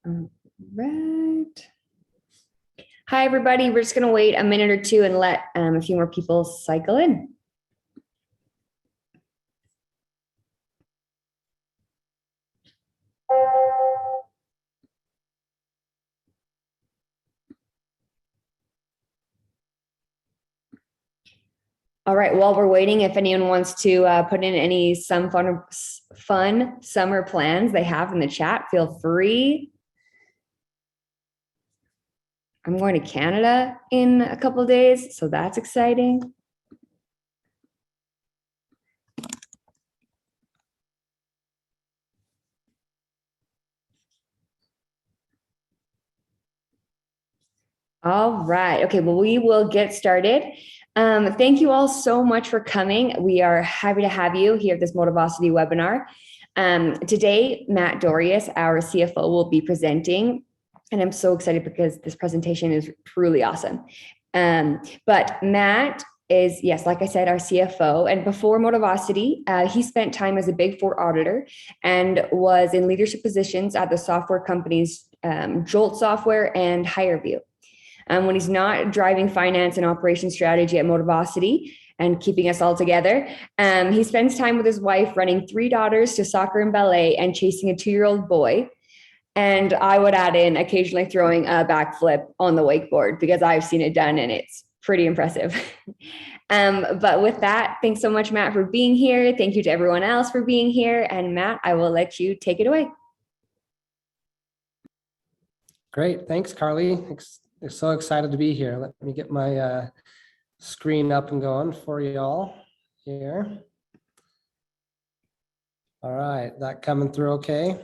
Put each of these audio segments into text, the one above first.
All right. Hi, everybody. We're just going to wait a minute or two and let a few more people cycle in. All right, while we're waiting, if anyone wants to put in some fun summer plans they have in the chat, feel free. I'm going to Canada in a couple of days, so that's exciting. All right. Okay, well, we will get started. Thank you all so much for coming. We are happy to have you here at this Motivosity webinar. Today, Matt Dorius, our CFO, will be presenting, and I'm so excited because this presentation is truly awesome. But Matt is, yes, like I said, our CFO. And before Motivosity, he spent time as a Big Four auditor and was in leadership positions at the software companies Jolt Software and HireVue. When he's not driving finance and operation strategy at Motivosity and keeping us all together, he spends time with his wife running 3 daughters to soccer and ballet and chasing a 2-year-old boy. And I would add in occasionally throwing a backflip on the wakeboard because I've seen it done and it's pretty impressive. But with that, thanks so much, Matt, for being here. Thank you to everyone else for being here. And Matt, I will let you take it away. Great. Thanks, Carly. I'm so excited to be here. Let me get my screen up and going for you all here. All right, that coming through okay?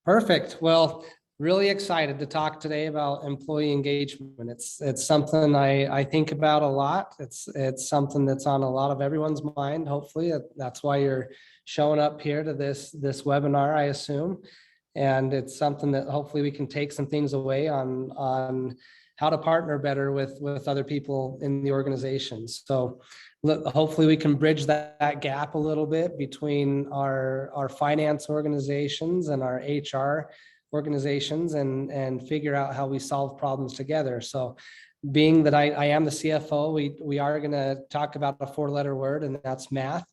Perfect. Well, really excited to talk today about employee engagement. It's something I think about a lot. It's something that's on a lot of everyone's mind. Hopefully, that's why you're showing up here to this webinar, I assume. And it's something that hopefully we can take some things away on how to partner better with other people in the organizations. So hopefully we can bridge that gap a little bit between our finance organizations and our HR organizations and figure out how we solve problems together. So being that I am the CFO, we are going to talk about a 4-letter word, and that's math.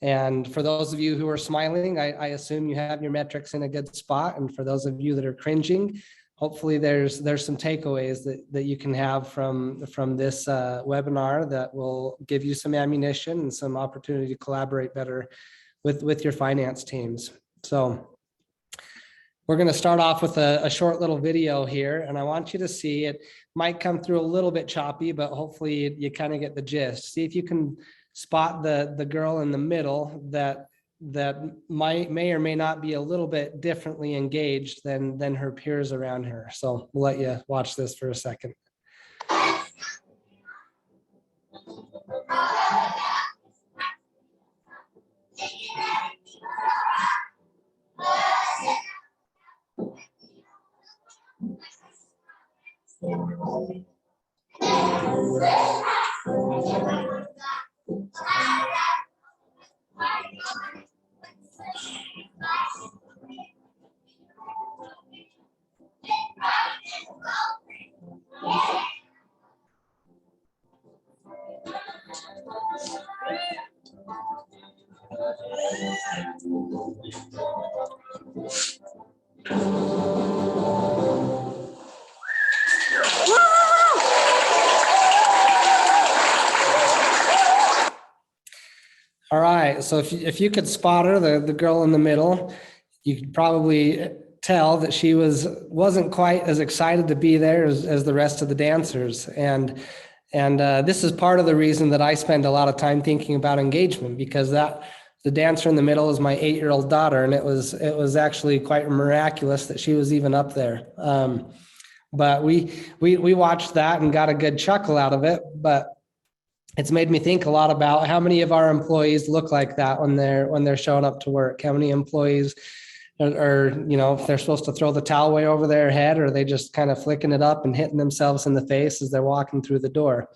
And for those of you who are smiling, I assume you have your metrics in a good spot. And for those of you that are cringing, hopefully there's some takeaways that you can have from this webinar that will give you some ammunition and some opportunity to collaborate better with your finance teams. So we're going to start off with a short little video here, and I want you to see it. Might come through a little bit choppy, but hopefully you kind of get the gist. See if you can spot the girl in the middle that may or may not be a little bit differently engaged than her peers around her. So we'll let you watch this for a second. All right, so if you could spot her, the girl in the middle, you could probably tell that she wasn't quite as excited to be there as the rest of the dancers. And this is part of the reason that I spend a lot of time thinking about engagement, because the dancer in the middle is my 8-year-old daughter, and it was actually quite miraculous that she was even up there. But we watched that and got a good chuckle out of it. But it's made me think a lot about how many of our employees look like that when they're showing up to work. How many employees are, if they're supposed to throw the towel way over their head, or are they just kind of flicking it up and hitting themselves in the face as they're walking through the door?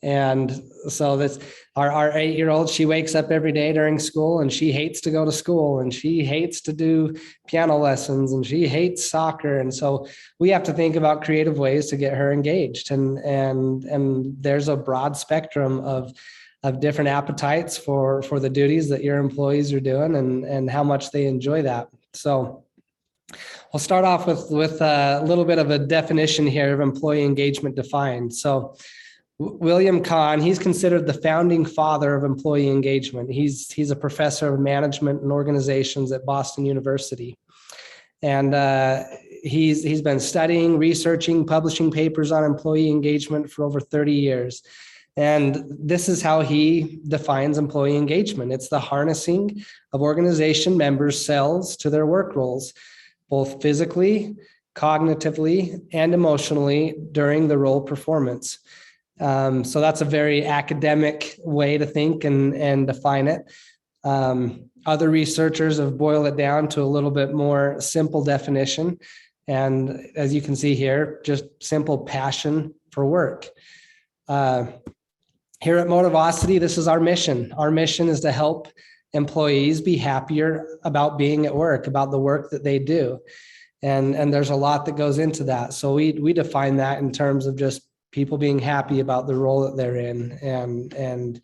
And so that's our 8-year-old, she wakes up every day during school and she hates to go to school and she hates to do piano lessons and she hates soccer. And so we have to think about creative ways to get her engaged. And there's a broad spectrum of different appetites for the duties that your employees are doing and how much they enjoy that. So we'll start off with a little bit of a definition here of employee engagement defined. So William Kahn, he's considered the founding father of employee engagement. He's a professor of management and organizations at Boston University. And he's been studying, researching, publishing papers on employee engagement for over 30 years. And this is how he defines employee engagement. It's the harnessing of organization members' selves to their work roles, both physically, cognitively, and emotionally during the role performance. So that's a very academic way to think and define it. Other researchers have boiled it down to a little bit more simple definition. And as you can see here, just simple passion for work. Here at Motivosity, this is our mission. Our mission is to help employees be happier about being at work, about the work that they do. And there's a lot that goes into that. So we define that in terms of just people being happy about the role that they're in and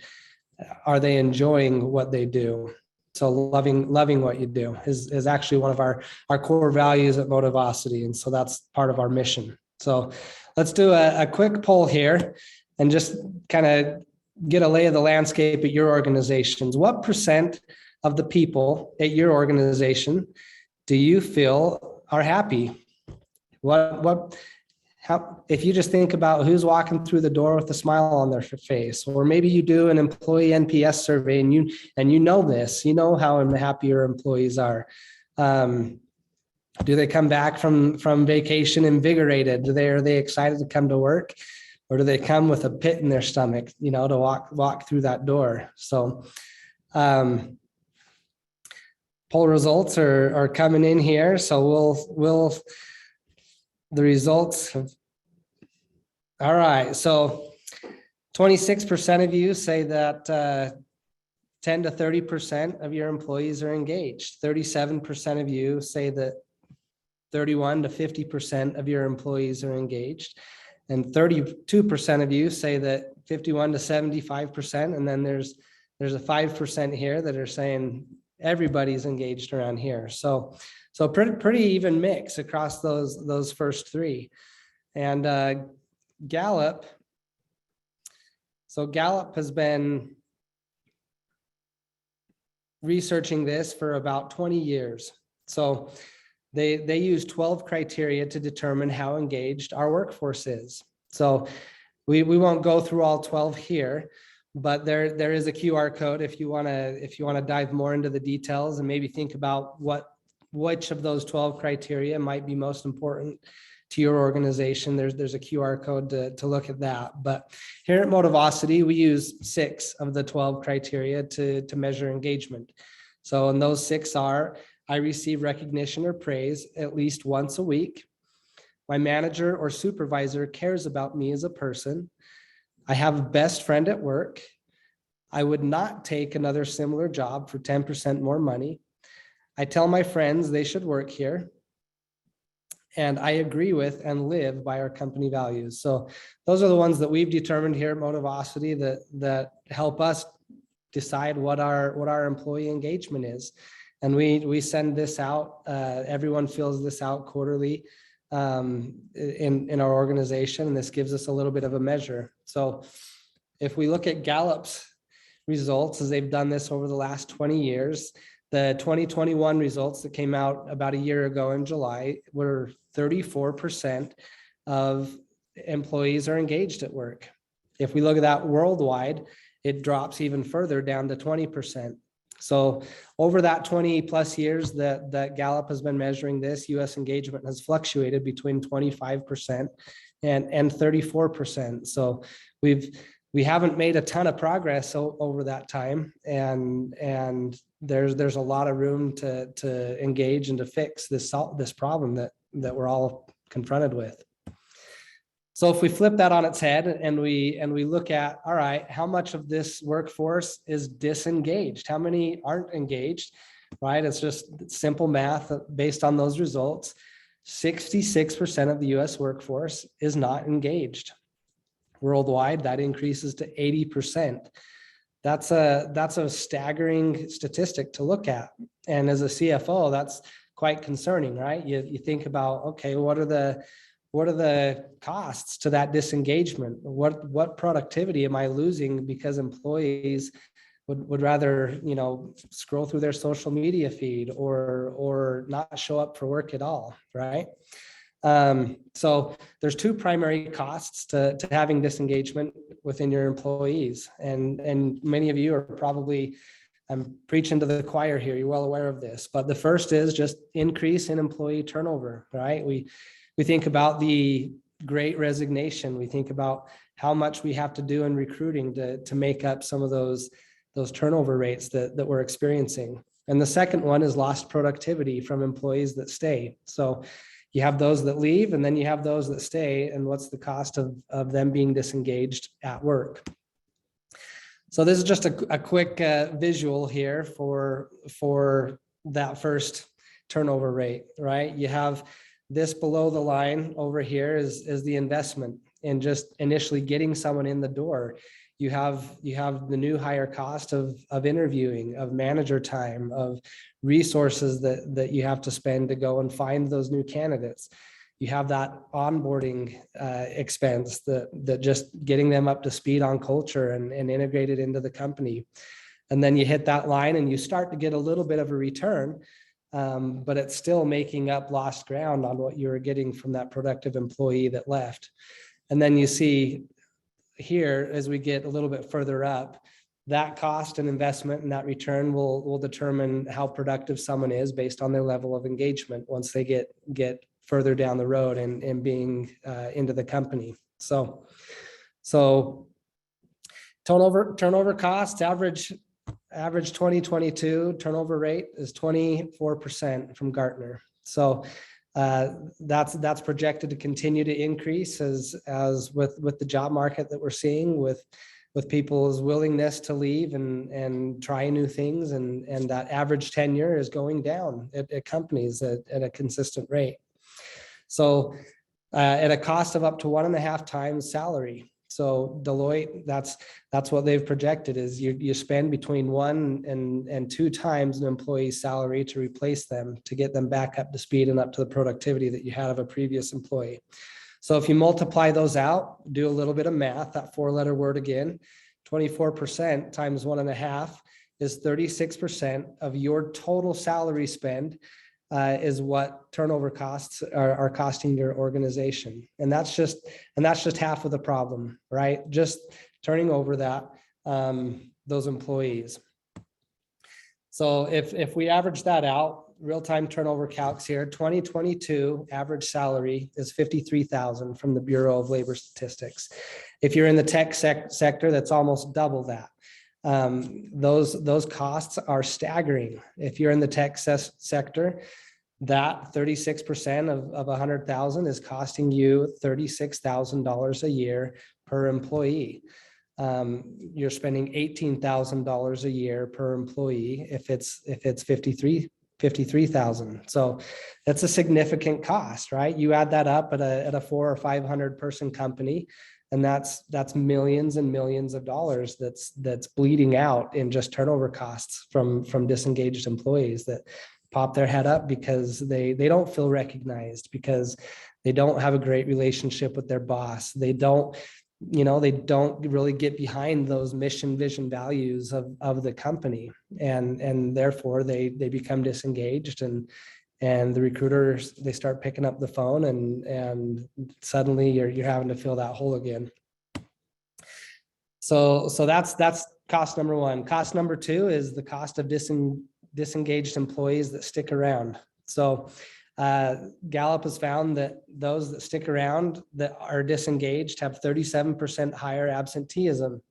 are they enjoying what they do. So loving what you do is actually one of our core values at Motivosity. And so that's part of our mission. So let's do a quick poll here and just kind of get a lay of the landscape at your organizations. What percent of the people at your organization do you feel are happy? How, if you just think about who's walking through the door with a smile on their face, or maybe you do an employee NPS survey and you know this, you know how happy your employees are. Do they come back from vacation invigorated? Are they excited to come to work, or do they come with a pit in their stomach, to walk through that door? So, poll results are coming in here. So the results. All right. So 26% of you say that 10 to 30% of your employees are engaged. 37% of you say that 31 to 50% of your employees are engaged. And 32% of you say that 51 to 75%. And then there's a 5% here that are saying everybody's engaged around here. So pretty even mix across those first three. And Gallup has been researching this for about 20 years. So they use 12 criteria to determine how engaged our workforce is. So we won't go through all 12 here, but there is a QR code if you want to dive more into the details and maybe think about which of those 12 criteria might be most important to your organization. There's a QR code to look at that. But here at Motivosity, we use 6 of the 12 criteria to measure engagement. So, and those 6 are: I receive recognition or praise at least once a week. My manager or supervisor cares about me as a person. I have a best friend at work. I would not take another similar job for 10% more money. I tell my friends they should work here. And I agree with and live by our company values. So those are the ones that we've determined here at Motivosity that help us decide what our employee engagement is. And we send this out. Everyone fills this out quarterly in our organization, and this gives us a little bit of a measure. So if we look at Gallup's results, as they've done this over the last 20 years, the 2021 results that came out about a year ago in July were 34% of employees are engaged at work. If we look at that worldwide, it drops even further down to 20%. So over that 20 plus years that Gallup has been measuring this, US engagement has fluctuated between 25% and 34%. So we haven't made a ton of progress over that time, and there's a lot of room to engage and to fix this problem that we're all confronted with. So if we flip that on its head and we look at, all right, how much of this workforce is disengaged? How many aren't engaged, right? It's just simple math based on those results. 66% of the US workforce is not engaged. Worldwide, that increases to 80%. That's a staggering statistic to look at. And as a CFO, that's quite concerning, right? You think about, okay, what are the costs to that disengagement? What productivity am I losing because employees would rather, scroll through their social media feed or not show up for work at all, right? So there's two primary costs to having disengagement within your employees. And many of you are probably, I'm preaching to the choir here, you're well aware of this, but the first is just increase in employee turnover, right? We think about the great resignation. We think about how much we have to do in recruiting to make up some of those turnover rates that we're experiencing. And the second one is lost productivity from employees that stay. So you have those that leave, and then you have those that stay, and what's the cost of them being disengaged at work? So this is just a quick visual here for that first turnover rate, right? You have this below the line over here is the investment in just initially getting someone in the door. You have the new higher cost of interviewing, of manager time, of resources that you have to spend to go and find those new candidates. You have that onboarding expense that just getting them up to speed on culture and integrated into the company. And then you hit that line and you start to get a little bit of a return, but it's still making up lost ground on what you were getting from that productive employee that left. And then you see here, as we get a little bit further up, that cost and investment and that return will determine how productive someone is based on their level of engagement once they get further down the road and being into the company. So turnover costs, average 2022 turnover rate is 24% from Gartner. So that's projected to continue to increase as with the job market that we're seeing, with people's willingness to leave and try new things, and that average tenure is going down at companies at a consistent rate. So at a cost of up to 1.5 times salary. So Deloitte, that's what they've projected, is you spend between 1 and 2 times an employee's salary to replace them, to get them back up to speed and up to the productivity that you had of a previous employee. So if you multiply those out, do a little bit of math, that 4-letter word again, 24% times 1.5 is 36% of your total salary spend is what turnover costs are costing your organization. And that's just half of the problem, right? Just turning over those employees. So if we average that out, real-time turnover calcs here, 2022 average salary is $53,000 from the Bureau of Labor Statistics. If you're in the tech sector, that's almost double that. Those costs are staggering. If you're in the tech sector, that 36% of 100,000 is costing you $36,000 a year per employee. You're spending $18,000 a year per employee if it's 53,000. So that's a significant cost, right? You add that up at a 400 or 500 person company, and that's millions and millions of dollars that's bleeding out in just turnover costs from disengaged employees that pop their head up because they don't feel recognized, because they don't have a great relationship with their boss. They don't really get behind those mission, vision, values of the company, and therefore they become disengaged, and the recruiters, they start picking up the phone, and suddenly you're having to fill that hole again. So that's cost number one. Cost number two is the cost of disengaged employees that stick around. So Gallup has found that those that stick around that are disengaged have 37% higher absenteeism,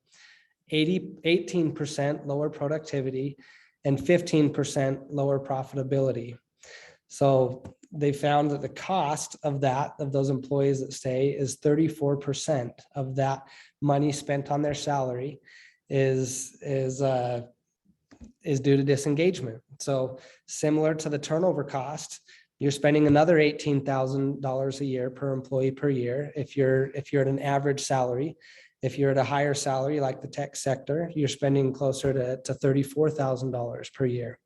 18% lower productivity, and 15% lower profitability. So they found that the cost of those employees that stay is 34% of that money spent on their salary is due to disengagement. So similar to the turnover cost, you're spending another $18,000 a year per employee per year. If you're at an average salary, if you're at a higher salary like the tech sector, you're spending closer to $34,000 per year.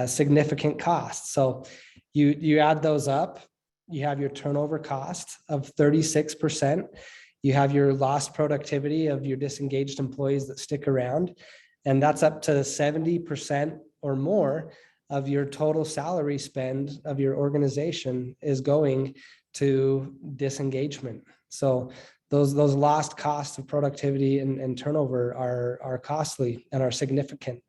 Significant cost. So you add those up, you have your turnover cost of 36%. You have your lost productivity of your disengaged employees that stick around, and that's up to 70% or more of your total salary spend of your organization is going to disengagement. So those lost costs of productivity and turnover are costly and are significant.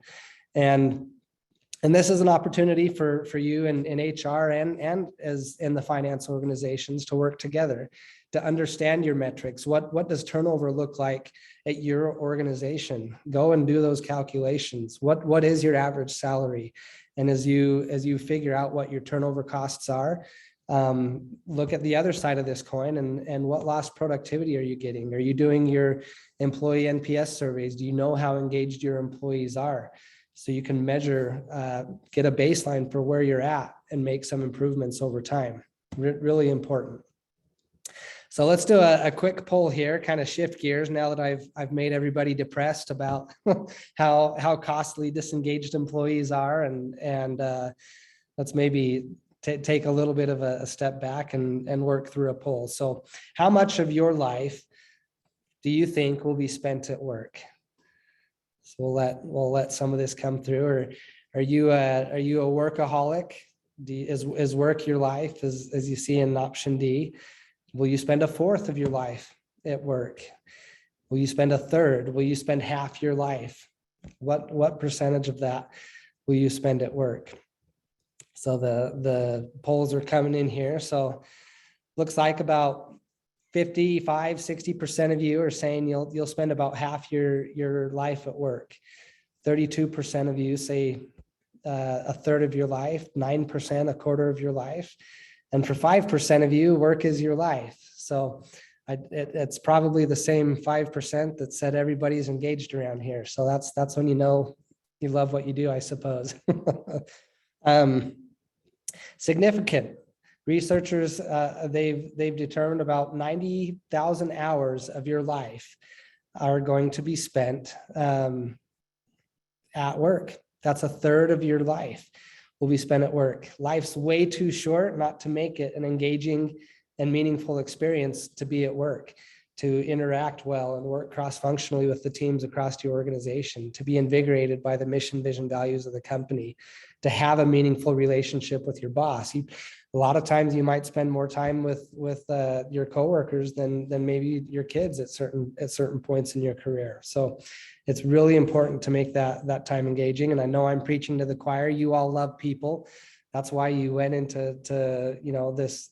And this is an opportunity for you in HR and as in the finance organizations to work together to understand your metrics. What does turnover look like at your organization? Go and do those calculations. What is your average salary? And as you figure out what your turnover costs are, look at the other side of this coin and what lost productivity are you getting? Are you doing your employee NPS surveys? Do you know how engaged your employees are? So you can measure, get a baseline for where you're at and make some improvements over time. Really important. So let's do a quick poll here, kind of shift gears now that I've made everybody depressed about how costly disengaged employees are, and let's maybe take a little bit of a step back and work through a poll. So how much of your life do you think will be spent at work? So we'll let some of this come through. Or are you a workaholic? Is work your life, as you see in option D? Will you spend a fourth of your life at work? Will you spend a third? Will you spend half your life? What percentage of that will you spend at work? So the polls are coming in here. So looks like about 55-60% of you are saying you'll spend about half your life at work. 32% of you say a third of your life, 9% a quarter of your life, and for 5% of you, work is your life. So it's probably the same 5% that said everybody's engaged around here. So that's when you know you love what you do, I suppose. Significant. Researchers, they've determined about 90,000 hours of your life are going to be spent at work. That's a third of your life will be spent at work. Life's way too short not to make it an engaging and meaningful experience to be at work, to interact well and work cross-functionally with the teams across your organization, to be invigorated by the mission, vision, values of the company, to have a meaningful relationship with your boss. A lot of times you might spend more time with your coworkers than maybe your kids at certain points in your career. So it's really important to make that time engaging. And I know I'm preaching to the choir. You all love people. That's why you went into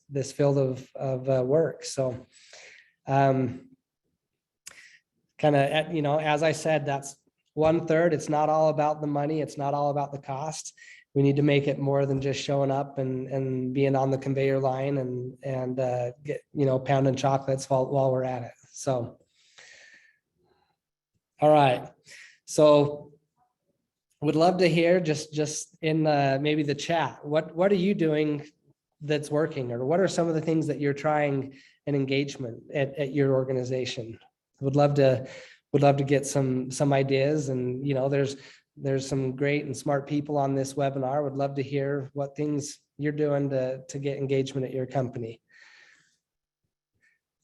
this field of work. So kind of, as I said, that's 1/3. It's not all about the money. It's not all about the cost. We need to make it more than just showing up and being on the conveyor line and get, pounding chocolates while we're at it. So, all right. So would love to hear just in maybe the chat, what are you doing that's working, or what are some of the things that you're trying in engagement at your organization? Would love to get some ideas, and there's some great and smart people on this webinar. Would love to hear what things you're doing to get engagement at your company.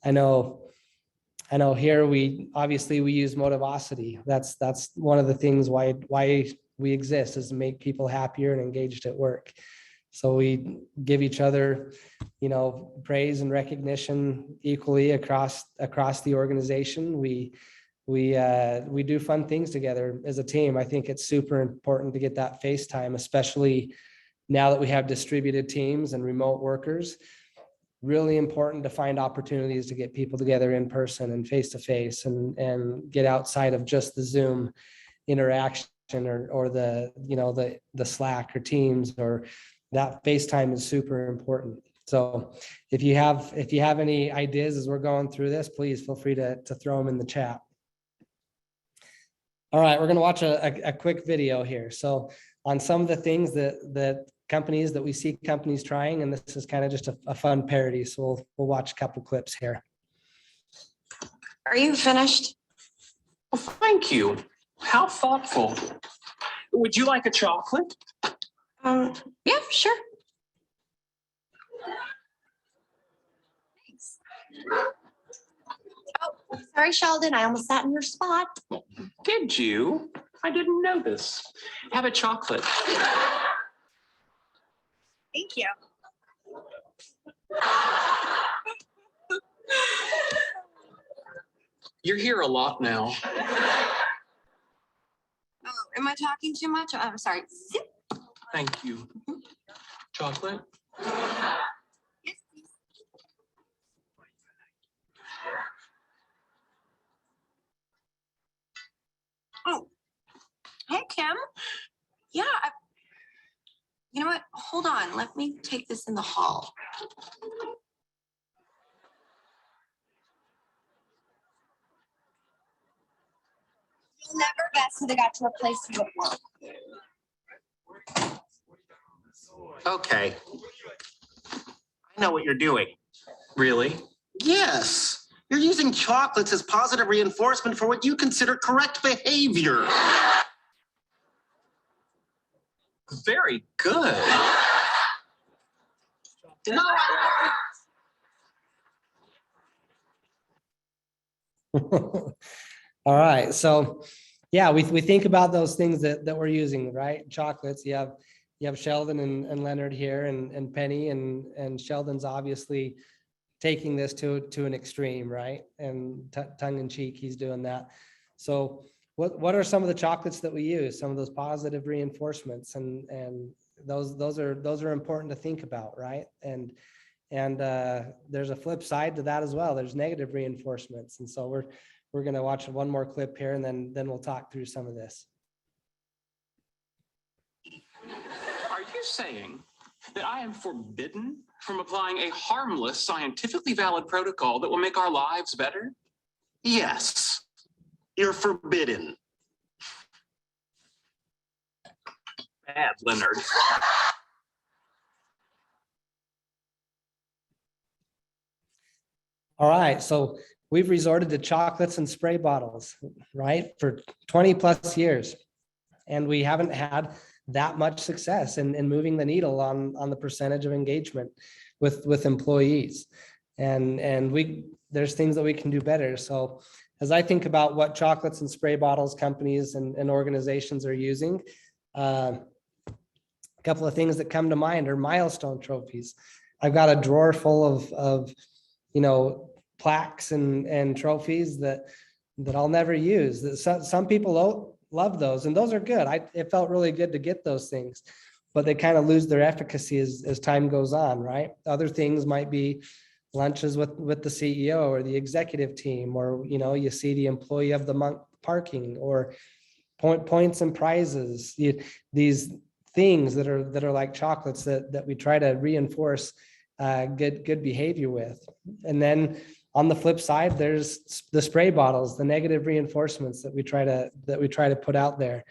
I know here we use Motivosity. That's one of the things why we exist, is to make people happier and engaged at work. So we give each other, praise and recognition equally across the organization. We do fun things together as a team. I think it's super important to get that face time, especially now that we have distributed teams and remote workers. Really important to find opportunities to get people together in person and face to face, and get outside of just the Zoom interaction or the Slack or Teams or that face time is super important. So if you have any ideas as we're going through this, please feel free to throw them in the chat. All right, we're going to watch a quick video here. So on some of the things that companies that we see companies trying, and this is kind of just a fun parody. So we'll watch a couple clips here. Are you finished? Well, thank you. How thoughtful. Would you like a chocolate? Yeah, sure. Thanks. Oh, sorry, Sheldon. I almost sat in your spot. Did you? I didn't notice. Have a chocolate. Thank you. You're here a lot now. Oh, am I talking too much? I'm sorry. Zip. Thank you. Chocolate? Yes, please. Oh, hey, Kim. Yeah, you know what? Hold on. Let me take this in the hall. You'll never guess who they got to replace you at work. Okay. I know what you're doing. Really? Yes. You're using chocolates as positive reinforcement for what you consider correct behavior. Very good. No. All right, so yeah, we think about those things that we're using, right? Chocolates. You have Sheldon and Leonard here, and Penny, and Sheldon's obviously taking this to an extreme, right? And tongue in cheek, he's doing that. So what are some of the chocolates that we use? Some of those positive reinforcements, and those are important to think about, right? And there's a flip side to that as well. There's negative reinforcements, and so we're going to watch one more clip here, and then we'll talk through some of this. Are you saying that I am forbidden from applying a harmless, scientifically valid protocol that will make our lives better? Yes. You're forbidden. Bad, Leonard. All right, so we've resorted to chocolates and spray bottles, right, for 20 plus years, and we haven't had that much success in moving the needle on the percentage of engagement with employees, and there's things that we can do better. So as I think about what chocolates and spray bottles companies and organizations are using, a couple of things that come to mind are milestone trophies. I've got a drawer full of plaques and trophies that I'll never use. Some people love those, and those are good. It felt really good to get those things, but they kind of lose their efficacy as time goes on, right? Other things might be lunches with the CEO or the executive team, or you see the employee of the month parking, or points and prizes. These things that are like chocolates that we try to reinforce good behavior with. And then on the flip side, there's the spray bottles, the negative reinforcements that we try to put out there.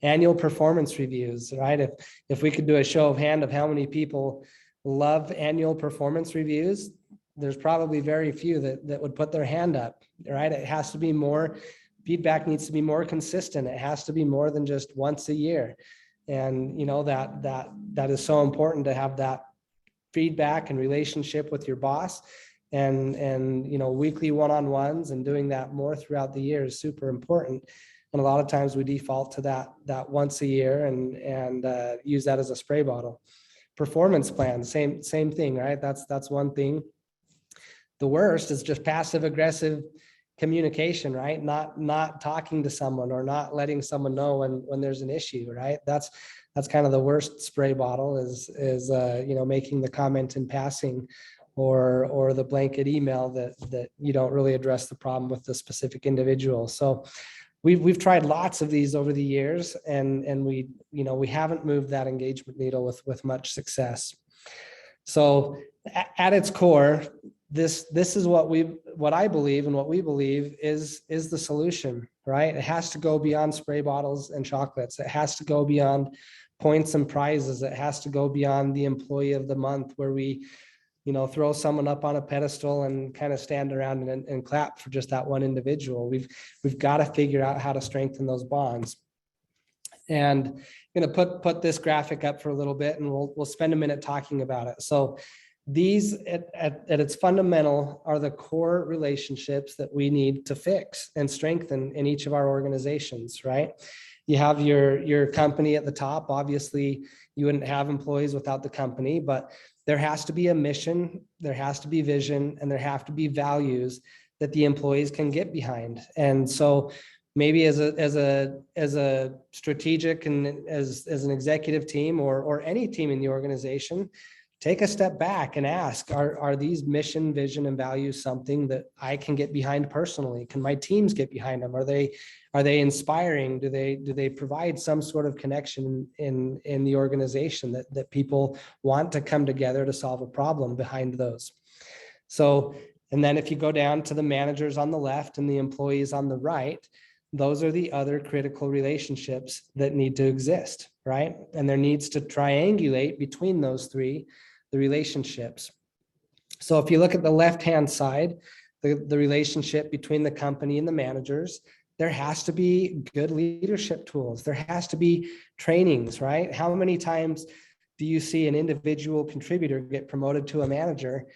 Annual performance reviews, right? If we could do a show of hand of how many people love annual performance reviews, there's probably very few that would put their hand up, right? It has to be more, feedback needs to be more consistent. It has to be more than just once a year. And that is so important to have that feedback and relationship with your boss, and weekly one-on-ones, and doing that more throughout the year is super important. And a lot of times we default to that once a year and use that as a spray bottle. Performance plan, same thing, right? That's one thing. The worst is just passive aggressive communication, right? Not talking to someone, or not letting someone know when there's an issue, right? That's kind of the worst spray bottle is making the comment in passing, or the blanket email that you don't really address the problem with the specific individual. So we've tried lots of these over the years, and we haven't moved that engagement needle with much success. So at its core, this is what I believe and what we believe is the solution, right? It has to go beyond spray bottles and chocolates. It has to go beyond points and prizes. It has to go beyond the employee of the month, where we throw someone up on a pedestal and kind of stand around and clap for just that one individual. We've got to figure out how to strengthen those bonds. And I'm going to put this graphic up for a little bit, and we'll spend a minute talking about it. So these at its fundamental are the core relationships that we need to fix and strengthen in each of our organizations, right? You have your company at the top. Obviously, you wouldn't have employees without the company, but there has to be a mission, there has to be vision, and there have to be values that the employees can get behind. And so maybe as a strategic and as an executive team or any team in the organization, take a step back and ask, are these mission, vision, and values something that I can get behind personally? Can my teams get behind them? Are they inspiring? Do they provide some sort of connection in the organization that people want to come together to solve a problem behind those? So, and then if you go down to the managers on the left and the employees on the right, those are the other critical relationships that need to exist, right? And there needs to triangulate between those three, the relationships. So if you look at the left-hand side, the relationship between the company and the managers, there has to be good leadership tools. There has to be trainings, right? How many times do you see an individual contributor get promoted to a manager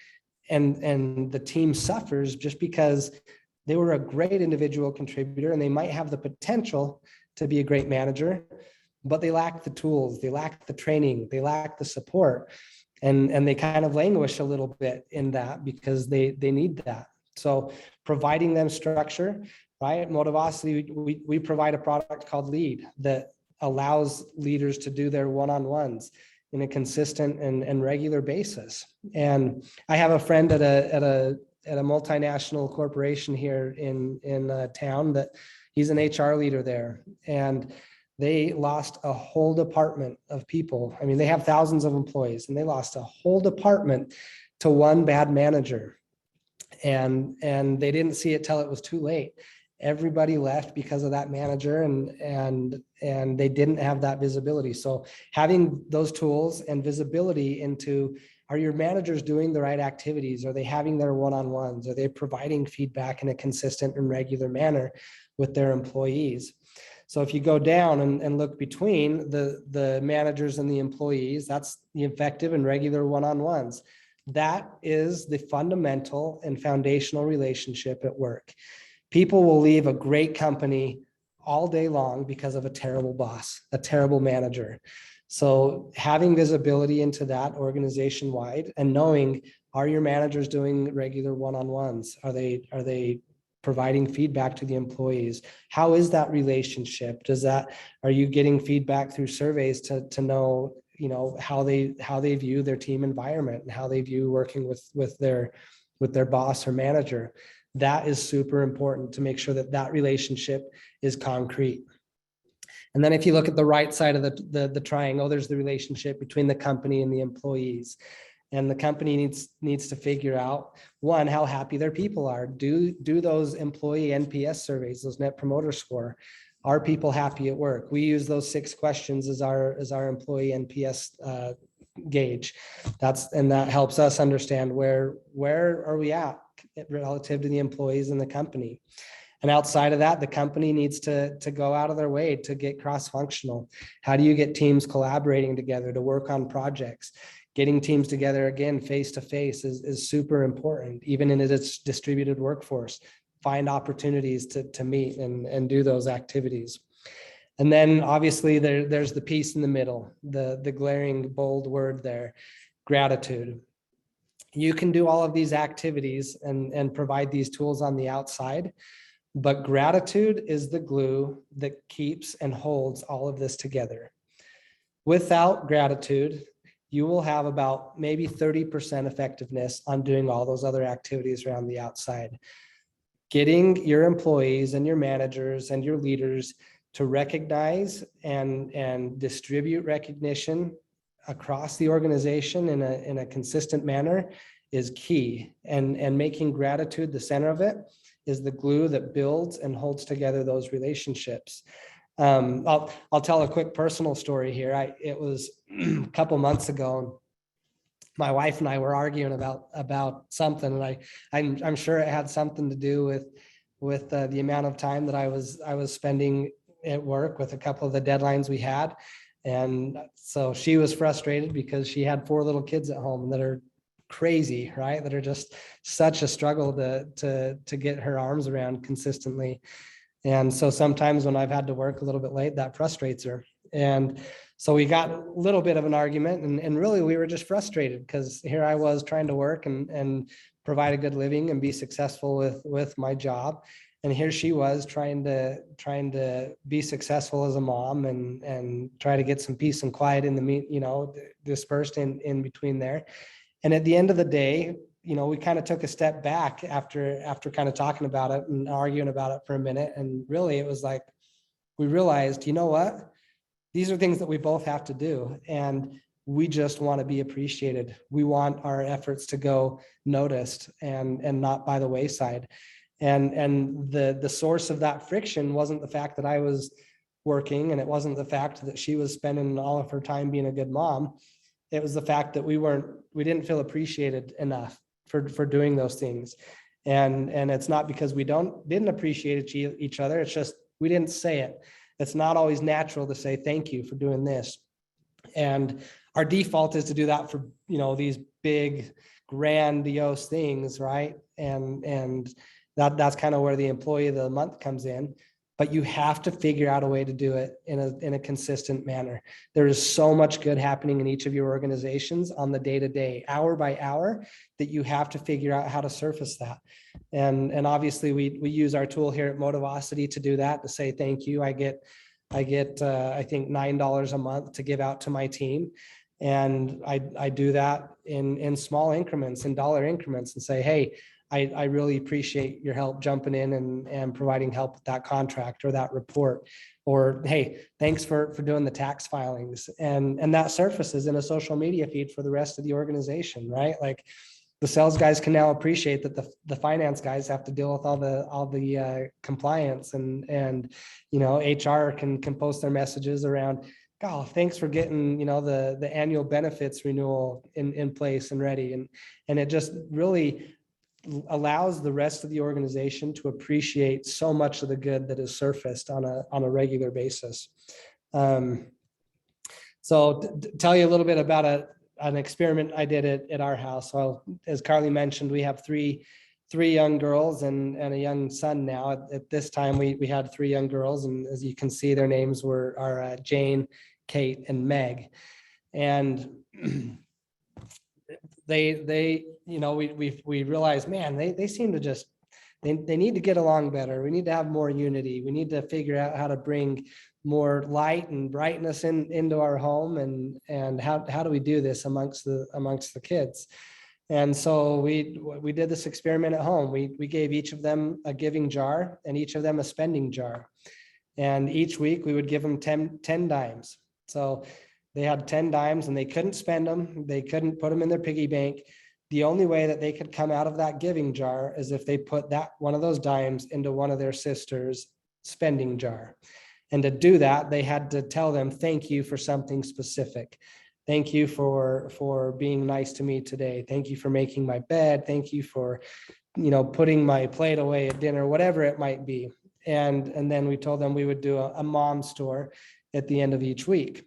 and the team suffers just because they were a great individual contributor and they might have the potential to be a great manager, but they lack the tools, they lack the training, they lack the support, and they kind of languish a little bit in that because they need that. So providing them structure, right? Motivosity, we provide a product called Lead that allows leaders to do their one-on-ones in a consistent and regular basis. And I have a friend at a multinational corporation here in town that he's an HR leader there, and they lost a whole department of people. I mean, they have thousands of employees, and they lost a whole department to one bad manager, and they didn't see it till it was too late. Everybody left because of that manager, and they didn't have that visibility. So having those tools and visibility into, are your managers doing the right activities? Are they having their one-on-ones? Are they providing feedback in a consistent and regular manner with their employees? So if you go down and look between the managers and the employees, that's the effective and regular one-on-ones. That is the fundamental and foundational relationship at work. People will leave a great company all day long because of a terrible boss, a terrible manager. So having visibility into that organization-wide and knowing, are your managers doing regular one-on-ones? Are they providing feedback to the employees? How is that relationship? Are you getting feedback through surveys to know, how they view their team environment and how they view working with their boss or manager? That is super important to make sure that relationship is concrete. And then if you look at the right side of the triangle, there's the relationship between the company and the employees. And the company needs to figure out, one, how happy their people are. Do those employee NPS surveys, those Net Promoter Score. Are people happy at work? We use those 6 questions as our employee NPS gauge. That helps us understand where are we at relative to the employees in the company. And outside of that, the company needs to go out of their way to get cross-functional. How do you get teams collaborating together to work on projects? Getting teams together again, face-to-face is super important, even in its distributed workforce. Find opportunities to meet and do those activities. And then obviously there's the piece in the middle, the glaring bold word there, gratitude. You can do all of these activities and provide these tools on the outside, but gratitude is the glue that keeps and holds all of this together. Without gratitude, you will have about maybe 30% effectiveness on doing all those other activities around the outside. getting your employees and your managers and your leaders to recognize and distribute recognition across the organization in a consistent manner is key. And making gratitude the center of it is the glue that builds and holds together those relationships. I'll tell a quick personal story here. It was a couple months ago. My wife and I were arguing about something, and I'm sure it had something to do with the amount of time that I was spending at work with a couple of the deadlines we had. And so she was frustrated because she had 4 little kids at home that are crazy, right? That are just such a struggle to get her arms around consistently. And so sometimes when I've had to work a little bit late, that frustrates her. And so we got a little bit of an argument, and really we were just frustrated because here I was trying to work and provide a good living and be successful with my job. And here she was trying to be successful as a mom and try to get some peace and quiet in the dispersed in between there. And at the end of the day, we kind of took a step back after kind of talking about it and arguing about it for a minute. And really it was like, we realized, you know what, these are things that we both have to do. And we just want to be appreciated. We want our efforts to go noticed and not by the wayside. And the source of that friction wasn't the fact that I was working, and it wasn't the fact that she was spending all of her time being a good mom. It was the fact that we didn't feel appreciated enough for doing those things. And it's not because we didn't appreciate each other. It's just, we didn't say it. It's not always natural to say, thank you for doing this. And our default is to do that for, these big, grandiose things, right? And that's kind of where the employee of the month comes in. But you have to figure out a way to do it in a consistent manner. There is so much good happening in each of your organizations on the day-to-day, hour by hour, that you have to figure out how to surface that. And obviously we use our tool here at Motivosity to do that, to say thank you. I get I think $9 a month to give out to my team. And I do that in small increments, in dollar increments, and say, hey, I really appreciate your help jumping in and providing help with that contract or that report, or, hey, thanks for doing the tax filings. And that surfaces in a social media feed for the rest of the organization, right? Like, the sales guys can now appreciate that the finance guys have to deal with all the compliance, and HR can post their messages around, oh, thanks for getting the annual benefits renewal in place and ready, and it just really allows the rest of the organization to appreciate so much of the good that is surfaced on a regular basis. So to tell you a little bit about an experiment I did at our house. So as Carly mentioned, we have three young girls and a young son now. At this time, we had 3 young girls, and as you can see, their names are Jane, Kate, and Meg. And we realized, man, they seem to just, they need to get along better. We need to have more unity. We need to figure out how to bring more light and brightness into our home, and how do we do this amongst the kids. And so we did this experiment at home. We gave each of them a giving jar and each of them a spending jar, and each week we would give them 10 dimes. So they had 10 dimes and they couldn't spend them. They couldn't put them in their piggy bank. The only way that they could come out of that giving jar is if they put one of those dimes into one of their sisters' spending jar. And to do that, they had to tell them, thank you for something specific. Thank you for being nice to me today. Thank you for making my bed. Thank you for, putting my plate away at dinner, whatever it might be. And then we told them we would do a mom store at the end of each week.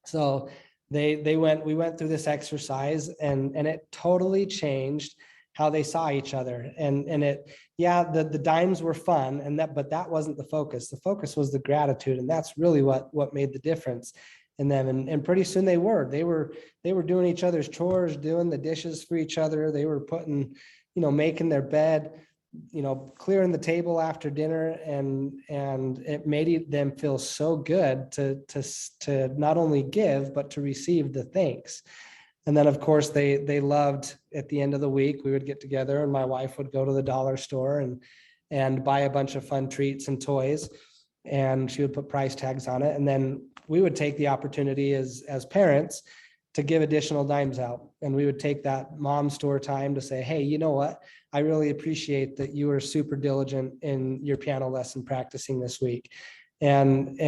So we went through this exercise, and it totally changed how they saw each other. And the dimes were fun, but that wasn't the focus. The focus was the gratitude. And that's really what made the difference in them. And pretty soon they were doing each other's chores, doing the dishes for each other. They were making their bed, clearing the table after dinner. And it made them feel so good to not only give, but to receive the thanks. And then of course they loved, at the end of the week, we would get together and my wife would go to the dollar store and buy a bunch of fun treats and toys, and she would put price tags on it. And then we would take the opportunity as parents to give additional dimes out. And we would take that mom store time to say, hey, you know what? I really appreciate that you were super diligent in your piano lesson practicing this week. And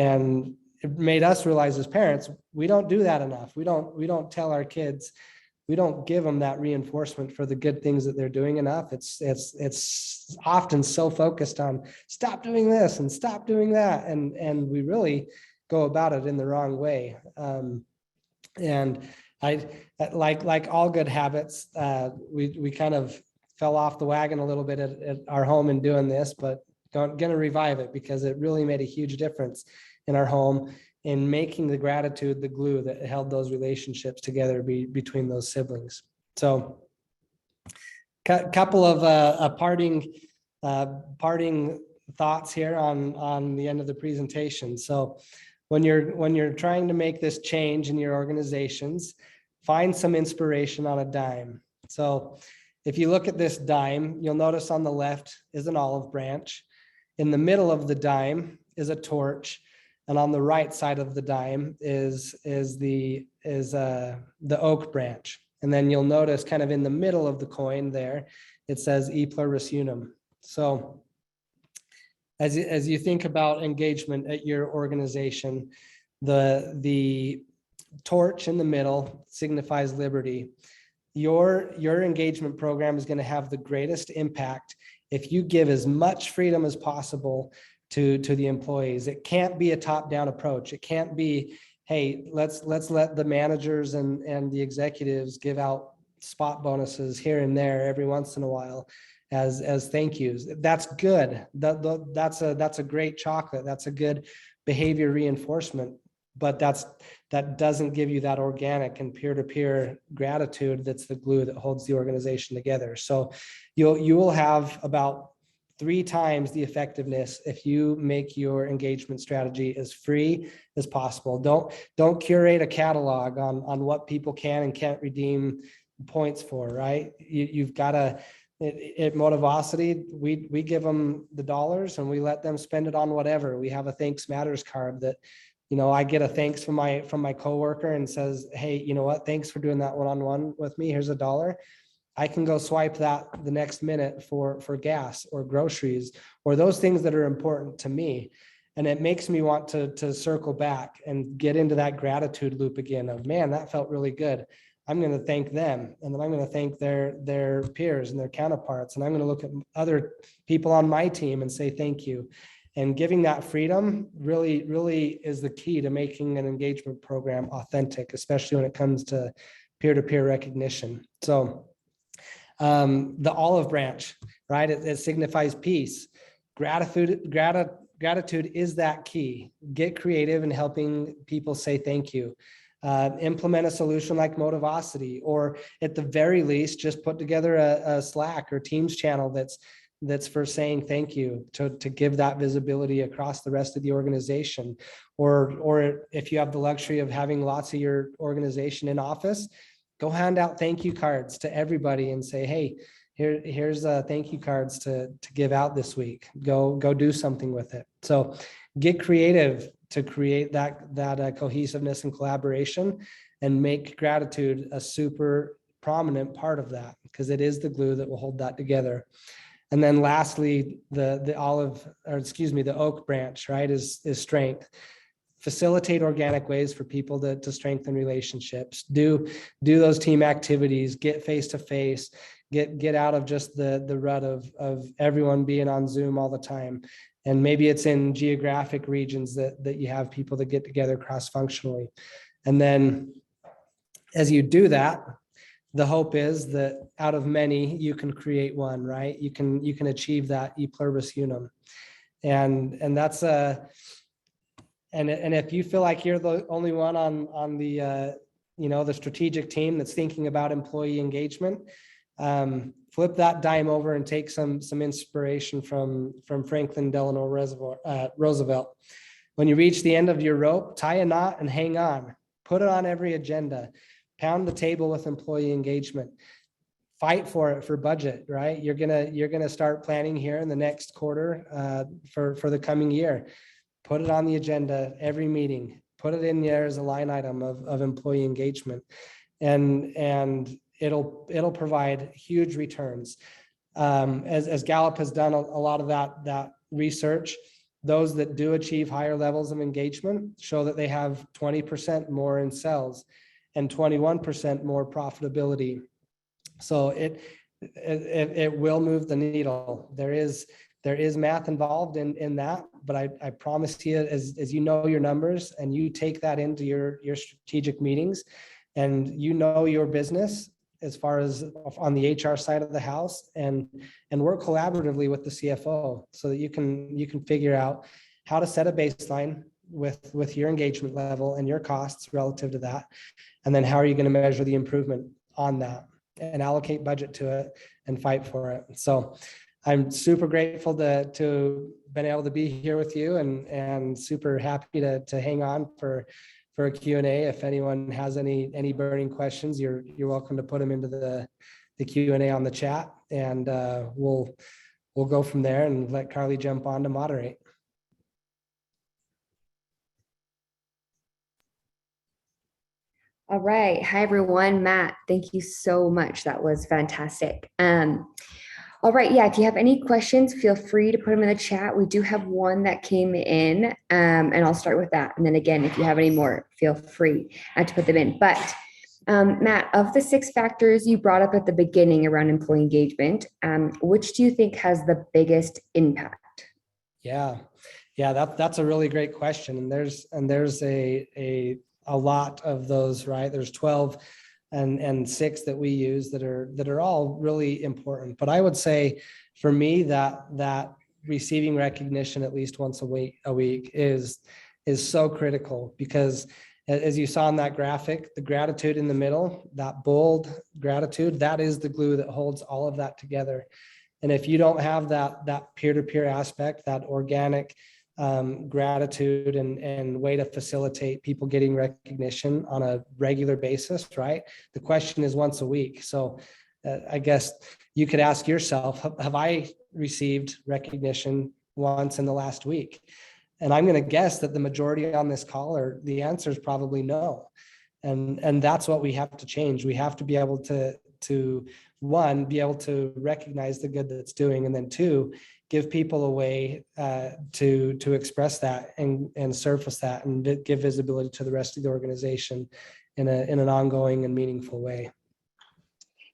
it made us realize as parents, we don't do that enough. We don't tell our kids, we don't give them that reinforcement for the good things that they're doing enough. It's often so focused on stop doing this and stop doing that. And we really go about it in the wrong way. And I, like all good habits, we kind of fell off the wagon a little bit at our home in doing this, but going to revive it because it really made a huge difference in our home in making the gratitude the glue that held those relationships together between those siblings. So couple of parting thoughts here on the end of the presentation. So when you're trying to make this change in your organizations, find some inspiration on a dime. So if you look at this dime, you'll notice on the left is an olive branch. In the middle of the dime is a torch. And on the right side of the dime is the oak branch. And then you'll notice kind of in the middle of the coin there, it says e pluribus unum. So as you think about engagement at your organization, the torch in the middle signifies liberty. Your engagement program is going to have the greatest impact if you give as much freedom as possible to the employees. It can't be a top-down approach. It can't be, hey, let's let the managers and the executives give out spot bonuses here and there every once in a while as thank yous. That's good. That's a great chocolate. That's a good behavior reinforcement. But that doesn't give you that organic and peer-to-peer gratitude that's the glue that holds the organization together. So you will have about 3 times the effectiveness if you make your engagement strategy as free as possible. Don't curate a catalog on what people can and can't redeem points for, right? You've got to, at Motivosity, we give them the dollars and we let them spend it on whatever. We have a Thanks Matters card that, you know, I get a thanks from my coworker and says, hey, you know what? Thanks for doing that one-on-one with me. Here's $1. I can go swipe that the next minute for gas or groceries or those things that are important to me. And it makes me want to circle back and get into that gratitude loop again of, man, that felt really good. I'm going to thank them. And then I'm going to thank their peers and their counterparts. And I'm going to look at other people on my team and say, thank you. And giving that freedom really, really is the key to making an engagement program authentic, especially when it comes to peer-to-peer recognition. So the olive branch, right? It signifies peace. Gratitude is that key. Get creative in helping people say thank you. Implement a solution like Motivosity, or at the very least, just put together a Slack or Teams channel that's for saying thank you, to give that visibility across the rest of the organization. Or if you have the luxury of having lots of your organization in office, go hand out thank you cards to everybody and say, hey, here's thank you cards to give out this week. Go do something with it. So get creative to create that cohesiveness and collaboration, and make gratitude a super prominent part of that, because it is the glue that will hold that together. And then lastly, the oak branch, right, is strength. Facilitate organic ways for people to strengthen relationships. Do those team activities, get face-to-face, get out of just the rut of everyone being on Zoom all the time. And maybe it's in geographic regions that you have people that get together cross-functionally. And then as you do that, the hope is that out of many, you can create one, right? You can achieve that e pluribus unum. And that's and if you feel like you're the only one on the the strategic team that's thinking about employee engagement, flip that dime over and take some inspiration from Franklin Delano Roosevelt. When you reach the end of your rope, tie a knot and hang on. Put it on every agenda. pound the table with employee engagement. Fight for it for budget, right? You're gonna start planning here in the next quarter for the coming year. Put it on the agenda every meeting. Put it in there as a line item of employee engagement, and it'll provide huge returns. As Gallup has done a lot of that research, those that do achieve higher levels of engagement show that they have 20% more in sales and 21% more profitability. So it will move the needle. There is math involved in that, but I promise you, as you know your numbers and you take that into your strategic meetings, and you know your business as far as on the HR side of the house, and work collaboratively with the CFO so that you can figure out how to set a baseline with your engagement level and your costs relative to that, and then how are you going to measure the improvement on that and allocate budget to it and fight for it. So I'm super grateful to been able to be here with you, and super happy to hang on for a Q&A. If anyone has any burning questions, you're welcome to put them into the Q&A on the chat, and we'll go from there and let Carly jump on to moderate. All right. Hi, everyone. Matt, thank you so much. That was fantastic. All right. Yeah. If you have any questions, feel free to put them in the chat. We do have one that came in, and I'll start with that. And then again, if you have any more, feel free to put them in. But Matt, of the 6 factors you brought up at the beginning around employee engagement, which do you think has the biggest impact? Yeah, that's a really great question. And there's a lot of those, right? There's 12 and 6 that we use that are all really important. But I would say for me that receiving recognition at least once a week is so critical, because as you saw in that graphic, the gratitude in the middle, that bold gratitude, that is the glue that holds all of that together. And if you don't have that peer-to-peer aspect, that organic gratitude and way to facilitate people getting recognition on a regular basis, right? The question is once a week. So I guess you could ask yourself, have I received recognition once in the last week? And I'm going to guess that the majority on this call, the answer is probably no. And that's what we have to change. We have to be able to one, be able to recognize the good that's doing, and then 2, give people a way to express that and surface that and give visibility to the rest of the organization in an ongoing and meaningful way.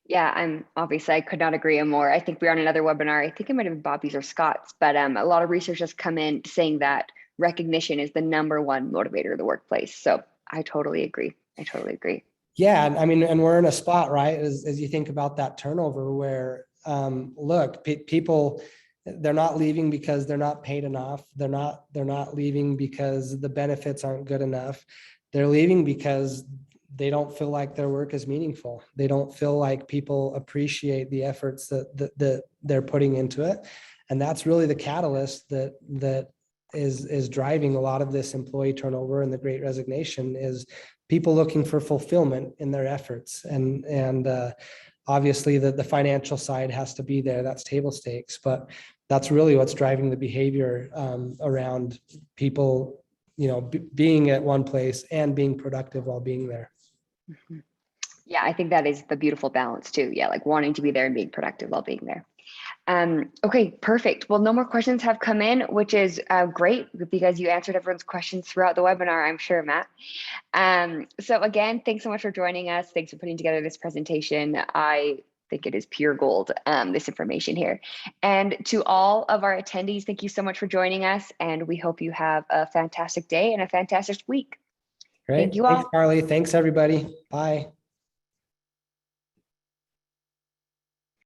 Yeah, I could not agree more. I think we were on another webinar. I think it might have been Bobby's or Scott's, but a lot of research has come in saying that recognition is the #1 motivator of the workplace. So I totally agree. Yeah, I mean, and we're in a spot, right? As you think about that turnover, where look, people, they're not leaving because they're not paid enough. They're not leaving because the benefits aren't good enough. They're leaving because they don't feel like their work is meaningful. They don't feel like people appreciate the efforts that they're putting into it. And that's really the catalyst that is driving a lot of this employee turnover and the Great Resignation, is people looking for fulfillment in their efforts. And obviously the financial side has to be there. That's table stakes, but that's really what's driving the behavior around people, being at one place and being productive while being there. Mm-hmm. Yeah, I think that is the beautiful balance too. Yeah, like wanting to be there and being productive while being there. Okay, perfect. Well, no more questions have come in, which is great, because you answered everyone's questions throughout the webinar, I'm sure, Matt. So again, thanks so much for joining us. Thanks for putting together this presentation. I think it is pure gold, this information here. And to all of our attendees, thank you so much for joining us. And we hope you have a fantastic day and a fantastic week. Great. Thank you all. Thanks, Carly. Thanks, everybody. Bye.